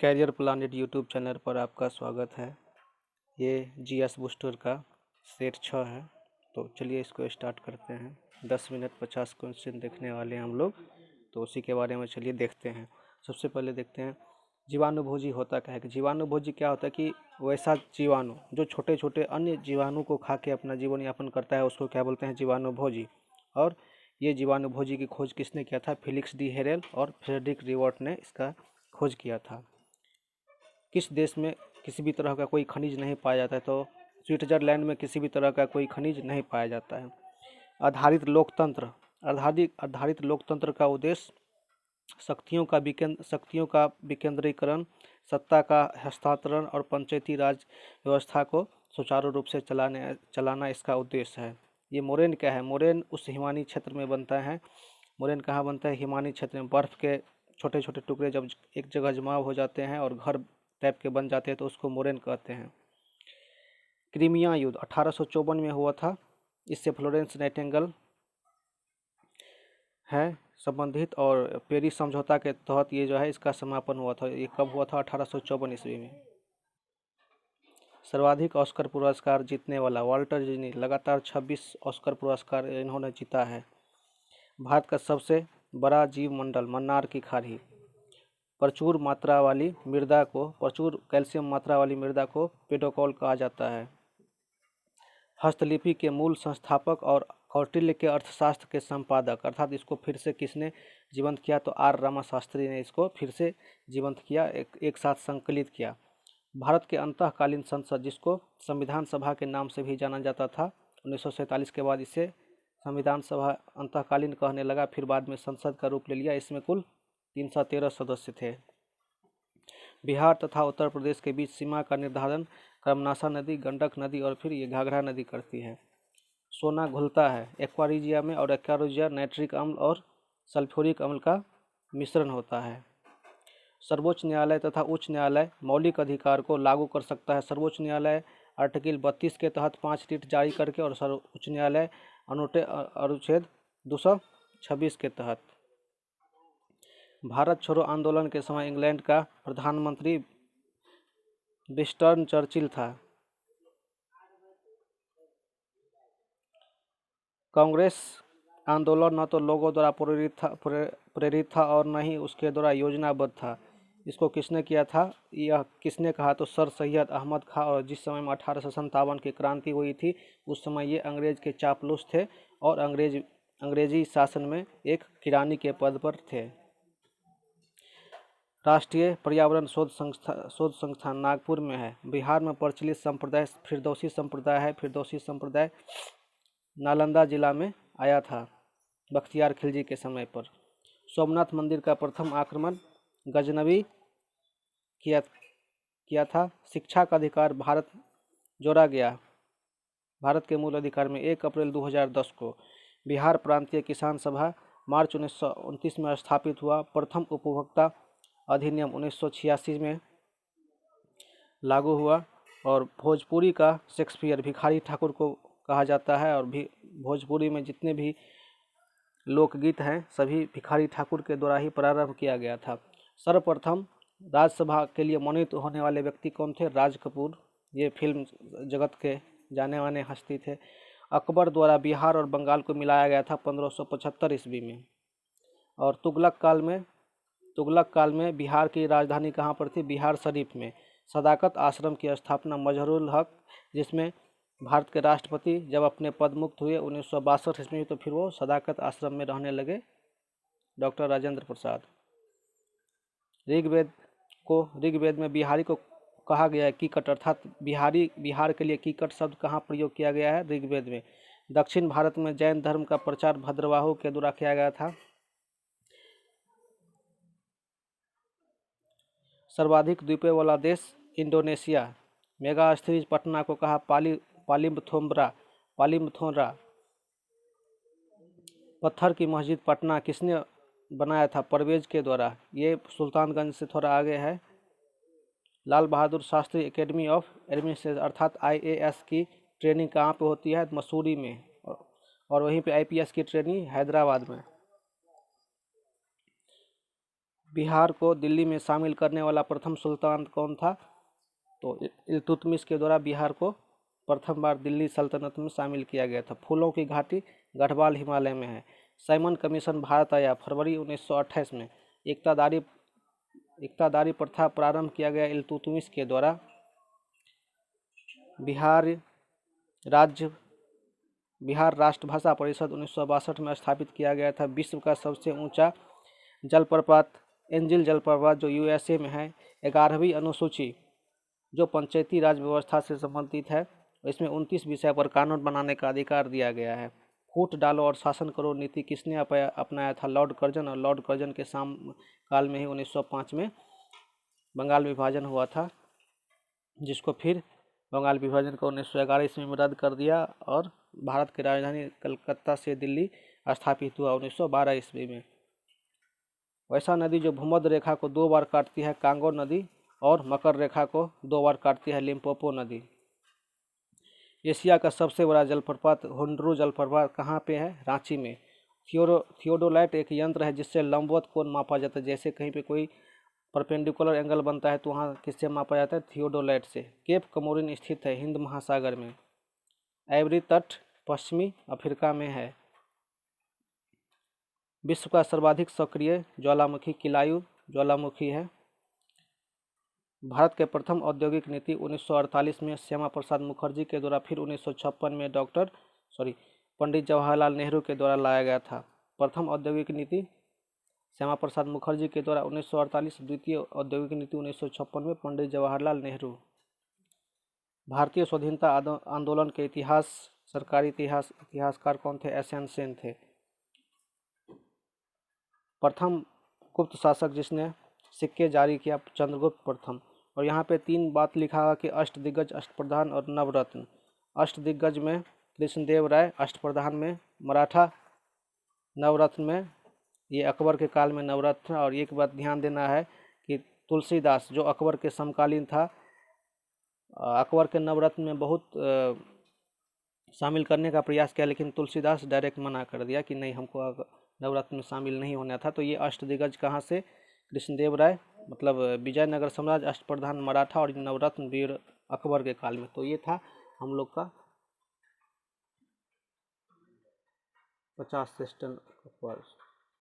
Career planet YouTube channel पर आपका स्वागत है। ये जीएस बूस्टर का सेट 6 है। तो चलिए इसको स्टार्ट करते हैं। 10 मिनट 50 क्वेश्चन देखने वाले हैं हम लोग, तो उसी के बारे में चलिए देखते हैं। सबसे पहले देखते हैं जीवाणुभोजी होता क्या है। कि जीवाणुभोजी क्या होता है कि वैसा जीवाणु जो छोटे छोटे अन्य जीवाणु को खा के अपना जीवन यापन करता है, उसको क्या बोलते हैं, जीवाणुभोजी। और ये जीवाणुभोजी की खोज किसने किया था? फेलिक्स डी हेरेल और फ्रेडरिक रिवर्ट ने इसका खोज किया था। किस देश में किसी भी तरह का कोई खनिज नहीं पाया जाता है? तो स्विट्जरलैंड में किसी भी तरह का कोई खनिज नहीं पाया जाता है। आधारित लोकतंत्र का उद्देश्य शक्तियों का विकेंद्रीकरण, सत्ता का हस्तांतरण और पंचायती राज व्यवस्था को सुचारू रूप से चलाना इसका उद्देश्य है। ये मोरेन क्या है? मोरेन उस हिमानी क्षेत्र में बनता है। मोरेन कहाँ बनता है? हिमानी क्षेत्र में। बर्फ़ के छोटे छोटे टुकड़े जब एक जगह जमा हो जाते हैं और घर टाइप के बन जाते हैं तो उसको मोरेन कहते हैं। क्रीमिया युद्ध 1854 में हुआ था। इससे फ्लोरेंस नाइटिंगेल है संबंधित, और पेरिस समझौता के तहत ये जो है इसका समापन हुआ था। ये कब हुआ था? 1854 ईस्वी में। सर्वाधिक ऑस्कर पुरस्कार जीतने वाला वाल्टर डिज्नी, लगातार 26 ऑस्कर पुरस्कार इन्होंने जीता है। भारत का सबसे बड़ा जीव मंडल मन्नार की खाड़ी। प्रचुर कैल्शियम मात्रा वाली मृदा को पेडोकॉल कहा जाता है। हस्तलिपि के मूल संस्थापक और कौटिल्य के अर्थशास्त्र के संपादक, अर्थात इसको फिर से किसने जीवंत किया? तो आर रामाशास्त्री ने इसको फिर से जीवंत किया, एक साथ संकलित किया। भारत के अंतःकालीन संसद, जिसको संविधान सभा के नाम से भी जाना जाता था, 1947 के बाद इसे संविधान सभा अंतःकालीन कहने लगा, फिर बाद में संसद का रूप ले लिया। इसमें कुल 313 सदस्य थे। बिहार तथा उत्तर प्रदेश के बीच सीमा का निर्धारण कर्मनाशा नदी, गंडक नदी और फिर ये घाघरा नदी करती है। सोना घुलता है एक्वारिजिया में, और एक्वारिजिया नाइट्रिक अम्ल और सल्फ्यूरिक अम्ल का मिश्रण होता है। सर्वोच्च न्यायालय तथा उच्च न्यायालय मौलिक अधिकार को लागू कर सकता है। सर्वोच्च न्यायालय आर्टिकल 32 के तहत 5 रिट जारी करके, और सर्वोच्च न्यायालय अनुच्छेद 226 के तहत। भारत छोड़ो आंदोलन के समय इंग्लैंड का प्रधानमंत्री विंस्टन चर्चिल था। कांग्रेस आंदोलन न तो लोगों द्वारा प्रेरित था और न ही उसके द्वारा योजनाबद्ध था। इसको किसने किया था? यह किसने कहा? तो सर सैयद अहमद खां। और जिस समय में 1857 की क्रांति हुई थी, उस समय ये अंग्रेज के चापलूस थे और अंग्रेजी शासन में एक किरानी के पद पर थे। राष्ट्रीय पर्यावरण शोध संस्थान नागपुर में है। बिहार में प्रचलित संप्रदाय फिरदौसी संप्रदाय है। फिरदौसी संप्रदाय नालंदा जिला में आया था बख्तियार खिलजी के समय पर। सोमनाथ मंदिर का प्रथम आक्रमण गजनवी किया था। शिक्षा का अधिकार भारत जोड़ा गया भारत के मूल अधिकार में 1 अप्रैल 2010 को। बिहार प्रांतीय किसान सभा मार्च 1929 में स्थापित हुआ। प्रथम उपभोक्ता अधिनियम 1986 में लागू हुआ। और भोजपुरी का शेक्सपियर भिखारी ठाकुर को कहा जाता है, और भी भोजपुरी में जितने भी लोकगीत हैं सभी भिखारी ठाकुर के द्वारा ही प्रारंभ किया गया था। सर्वप्रथम राज्यसभा के लिए मनोनीत होने वाले व्यक्ति कौन थे? राज कपूर। ये फिल्म जगत के जाने माने हस्ती थे। अकबर द्वारा बिहार और बंगाल को मिलाया गया था 1575 ईस्वी में। और तुगलक काल में बिहार की राजधानी कहाँ पर थी? बिहार शरीफ में। सदाकत आश्रम की स्थापना मजहरुल हक, जिसमें भारत के राष्ट्रपति जब अपने पद मुक्त हुए 1962 ईस्वी में, तो फिर वो सदाकत आश्रम में रहने लगे, डॉक्टर राजेंद्र प्रसाद। ऋग्वेद में बिहारी को कहा गया है कीकट, अर्थात बिहार के लिए कीकट शब्द कहाँ प्रयोग किया गया है? ऋग्वेद में। दक्षिण भारत में जैन धर्म का प्रचार भद्रवाहु के द्वारा किया गया था। सर्वाधिक द्वीपों वाला देश इंडोनेशिया। मेगा स्थिरीज पटना को कहा पालिमथोंरा। पत्थर की मस्जिद पटना किसने बनाया था? परवेज के द्वारा। ये सुल्तानगंज से थोड़ा आगे है। Lal Bahadur Shastri academy of administration, अर्थात IAS की ट्रेनिंग कहाँ पे होती है? मसूरी में। और वहीं पे IPS की ट्रेनिंग हैदराबाद में। बिहार को दिल्ली में शामिल करने वाला प्रथम सुल्तान कौन था? तो इल्तुतमिश के द्वारा बिहार को प्रथम बार दिल्ली सल्तनत में शामिल किया गया था। फूलों की घाटी गढ़वाल हिमालय में है। साइमन कमीशन भारत आया फरवरी 1928 में। इक्तादारी प्रथा प्रारंभ किया गया इल्तुतमिश के द्वारा। बिहार राष्ट्रभाषा परिषद 1962 में स्थापित किया गया था। विश्व का सबसे ऊंचा जलप्रपात एंजिल जलप्रपात जो यूएसए में है। 11वीं अनुसूची जो पंचायती राज व्यवस्था से संबंधित है, इसमें 29 विषय पर कानून बनाने का अधिकार दिया गया है। फूट डालो और शासन करो नीति किसने अपनाया था? Lord Curzon. और लॉर्ड कर्जन के काल में ही 1905 में बंगाल विभाजन हुआ था, जिसको फिर बंगाल विभाजन को 1911 ईस्वी में रद्द कर दिया और भारत की राजधानी कलकत्ता से दिल्ली स्थापित हुआ 1912 ईस्वी में। वैसा नदी जो भूमध्य रेखा को 2 बार काटती है कांगो नदी, और मकर रेखा को 2 बार काटती है लिम्पोपो नदी। एशिया का सबसे बड़ा जलप्रपात हुंड्रू जलप्रपात कहाँ पे है? रांची में। थियोडोलाइट एक यंत्र है जिससे लंबवत कोण मापा जाता है। जैसे कहीं पे कोई परपेंडिकुलर एंगल बनता है तो वहाँ किससे मापा जाता है? थियोडोलाइट से। केप कमोरिन स्थित है हिंद महासागर में। आइवरी तट पश्चिमी अफ्रीका में है। विश्व का सर्वाधिक सक्रिय ज्वालामुखी किलायु ज्वालामुखी है। भारत के प्रथम औद्योगिक नीति 1948 में श्यामा प्रसाद मुखर्जी के द्वारा, फिर 1956 में पंडित जवाहरलाल नेहरू के द्वारा लाया गया था। प्रथम औद्योगिक नीति श्यामा प्रसाद मुखर्जी के द्वारा 1948, द्वितीय औद्योगिक नीति 1956 में पंडित जवाहरलाल नेहरू। भारतीय स्वाधीनता आंदोलन के सरकारी इतिहासकार कौन थे? एस एन सेन थे। प्रथम गुप्त शासक जिसने सिक्के जारी किया चंद्रगुप्त प्रथम। और यहाँ पे 3 बात लिखा है कि अष्टदिग्गज, अष्टप्रधान और नवरत्न। अष्टदिग्गज में कृष्णदेव राय, अष्टप्रधान में मराठा, नवरत्न में ये अकबर के काल में नवरत्न। और एक बात ध्यान देना है कि तुलसीदास जो अकबर के समकालीन था, अकबर के नवरत्न में बहुत शामिल करने का प्रयास किया, लेकिन तुलसीदास डायरेक्ट मना कर दिया कि नहीं, हमको नवरत्न में शामिल नहीं होना था। तो ये अष्टदिग्गज कहाँ से? कृष्णदेव राय मतलब विजयनगर साम्राज्य, अष्टप्रधान मराठा और नवरत्न वीर अकबर के काल में। तो ये था हम लोग का 50 श्रेष्ठ अकबर।